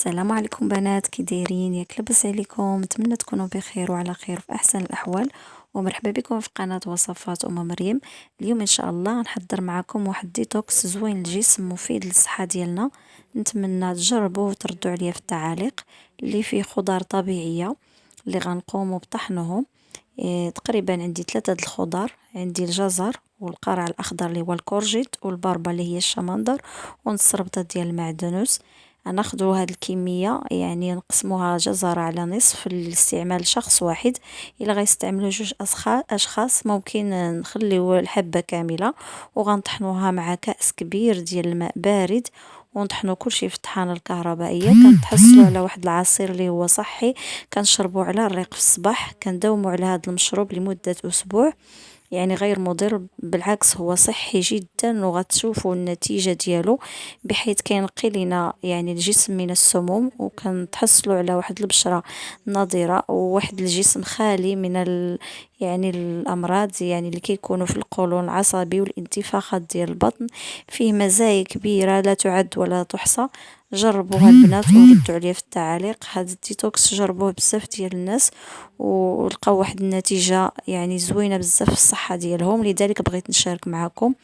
السلام عليكم بنات، كي دايرين؟ ياك لاباس عليكم؟ نتمنى تكونوا بخير وعلى خير في احسن الاحوال. ومرحبا بكم في قناه وصفات مريم. اليوم ان شاء الله نحضر معكم واحد ديتوكس زوين للجسم، مفيد للصحه ديالنا. نتمنى تجربوه وتردوا عليا في التعاليق. اللي فيه خضار طبيعيه اللي غنقوموا بطحنهم. تقريبا عندي 3 د الخضار، عندي الجزر والقرع الاخضر اللي هو الكورجيت، والبربه اللي هي الشمندر، ونص ربطه ديال المعدنوس. غناخدو هاد الكمية، يعني نقسموها جزرة على نصف لاستعمال شخص واحد. الا غيستعملو جوج اشخاص ممكن نخليو الحبة كاملة، وغنطحنوها مع كأس كبير ديال الماء بارد، ونطحنو كلشي في الطحانة الكهربائية. كنتحصلوا على واحد العصير اللي هو صحي، كنشربو على الريق في الصباح. كنداومو على هذا المشروب لمدة اسبوع، يعني غير مضر، بالعكس هو صحي جدا، وغتشوفوا النتيجة ديالو، بحيث كينقي لنا يعني الجسم من السموم، وكنتحصلوا على واحد البشرة نضرة، وواحد الجسم خالي من يعني الأمراض يعني اللي كيكونوا في القولون العصبي والانتفاخات ديال البطن. فيه مزايا كبيرة لا تعد ولا تحصى. جربوها البنات وردوا عليا في التعاليق. هذا الديتوكس جربوه بزاف ديال الناس ولقاو واحد النتيجة يعني زوينة بزاف في الصحة ديالهم، لذلك بغيت نشارك معكم.